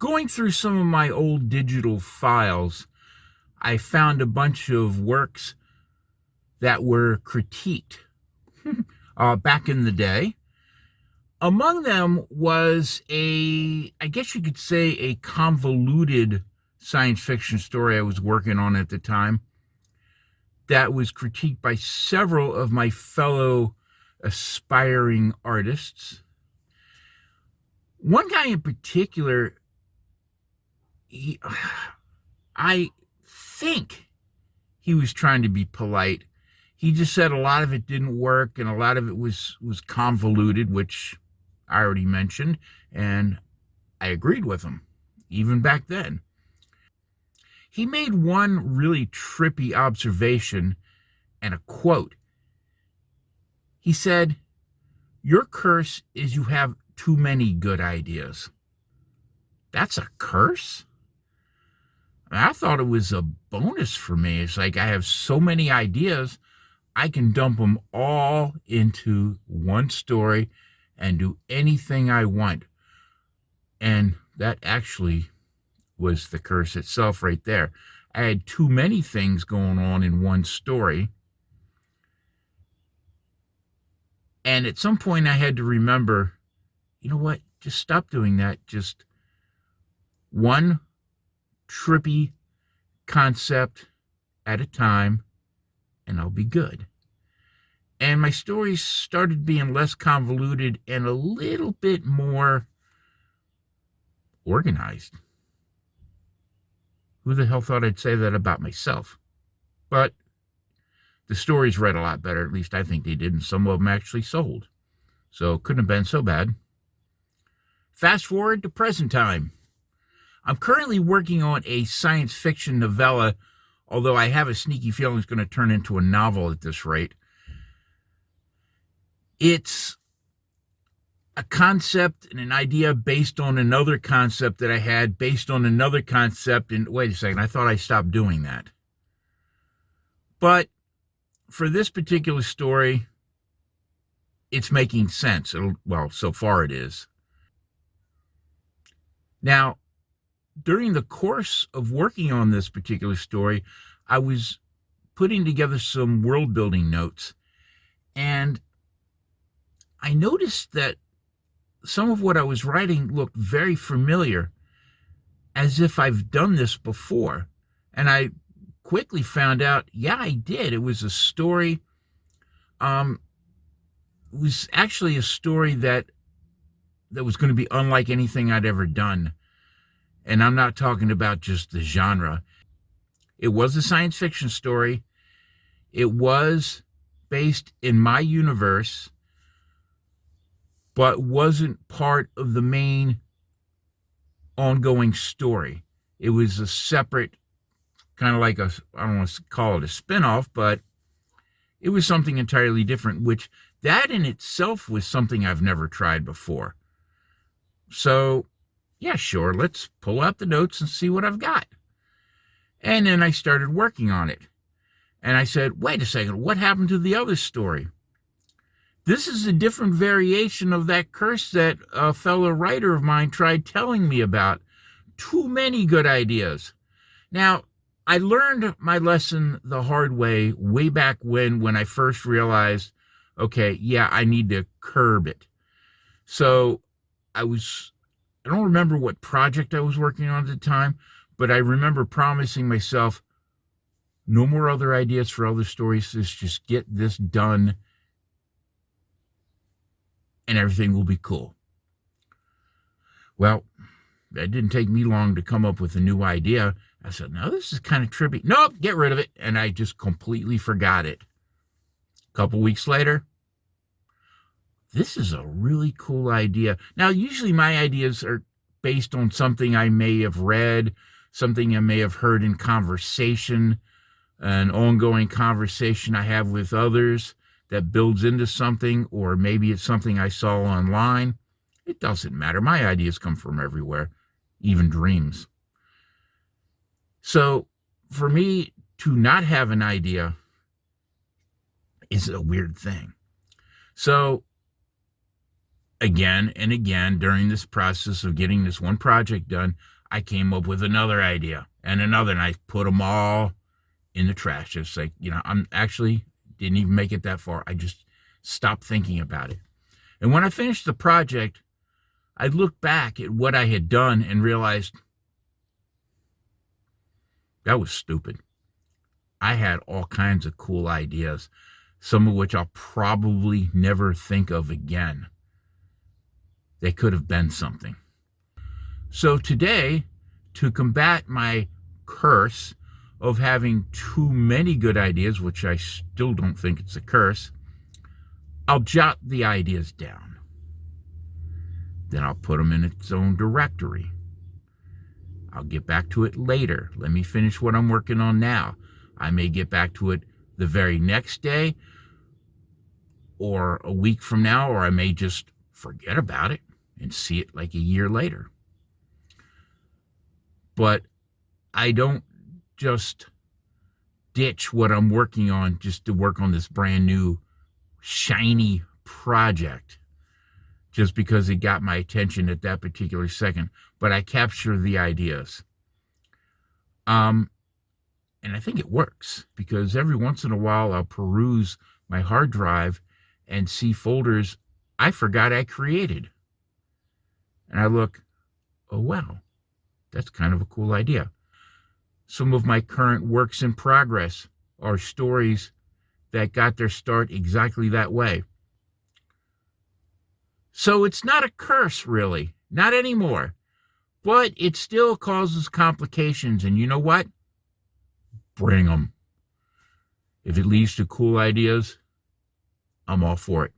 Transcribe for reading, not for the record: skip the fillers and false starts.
Going through some of my old digital files, I found a bunch of works that were critiqued back in the day. Among them was I guess you could say, a convoluted science fiction story I was working on at the time that was critiqued by several of my fellow aspiring artists. One guy in particular, I think he was trying to be polite. He just said a lot of it didn't work and a lot of it was convoluted, which I already mentioned, and I agreed with him, even back then. He made one really trippy observation and a quote. He said, "Your curse is you have too many good ideas." That's a curse? I thought it was a bonus for me. It's like I have so many ideas, I can dump them all into one story and do anything I want. And that actually was the curse itself right there. I had too many things going on in one story. And at some point I had to remember, you know what? Just stop doing that. Just one trippy concept at a time, and I'll be good. And my stories started being less convoluted and a little bit more organized. Who the hell thought I'd say that about myself? But the stories read a lot better, at least I think they did, and some of them actually sold. So it couldn't have been so bad. Fast forward to present time. I'm currently working on a science fiction novella, although I have a sneaky feeling it's going to turn into a novel at this rate. It's a concept and an idea based on another concept that I had, based on another concept. And wait a second, I thought I stopped doing that. But for this particular story, it's making sense. Well, so far it is. Now, during the course of working on this particular story, I was putting together some world building notes, and I noticed that some of what I was writing looked very familiar, as if I've done this before. And I quickly found out, yeah, I did. It was a story. It was actually a story that was going to be unlike anything I'd ever done. And I'm not talking about just the genre. It was a science fiction story. It was based in my universe, but wasn't part of the main ongoing story. It was a separate, kind of like I don't want to call it a spinoff, but it was something entirely different, which that in itself was something I've never tried before. So, yeah, sure, let's pull out the notes and see what I've got. And then I started working on it. And I said, wait a second, what happened to the other story? This is a different variation of that curse that a fellow writer of mine tried telling me about. Too many good ideas. Now, I learned my lesson the hard way back when I first realized, okay, yeah, I need to curb it. So I don't remember what project I was working on at the time, but I remember promising myself, no more other ideas for other stories. Let's just get this done and everything will be cool. Well, it didn't take me long to come up with a new idea. I said, no, this is kind of trippy. Nope, get rid of it. And I just completely forgot it. A couple weeks later, this is a really cool idea. Now, usually my ideas are based on something I may have read, something I may have heard in conversation, an ongoing conversation I have with others that builds into something, or maybe it's something I saw online. It doesn't matter. My ideas come from everywhere, even dreams. So for me to not have an idea is a weird thing. So again and again during this process of getting this one project done, I came up with another idea and another, and I put them all in the trash. It's like, I'm actually didn't even make it that far. I just stopped thinking about it. And when I finished the project, I looked back at what I had done and realized that was stupid. I had all kinds of cool ideas, some of which I'll probably never think of again. They could have been something. So today, to combat my curse of having too many good ideas, which I still don't think it's a curse, I'll jot the ideas down. Then I'll put them in its own directory. I'll get back to it later. Let me finish what I'm working on now. I may get back to it the very next day or a week from now, or I may just forget about it and see it like a year later. But I don't just ditch what I'm working on just to work on this brand new shiny project just because it got my attention at that particular second. But I capture the ideas. And I think it works because every once in a while I'll peruse my hard drive and see folders I forgot I created. And I look, oh, wow, that's kind of a cool idea. Some of my current works in progress are stories that got their start exactly that way. So it's not a curse, really, not anymore. But it still causes complications. And you know what? Bring them. If it leads to cool ideas, I'm all for it.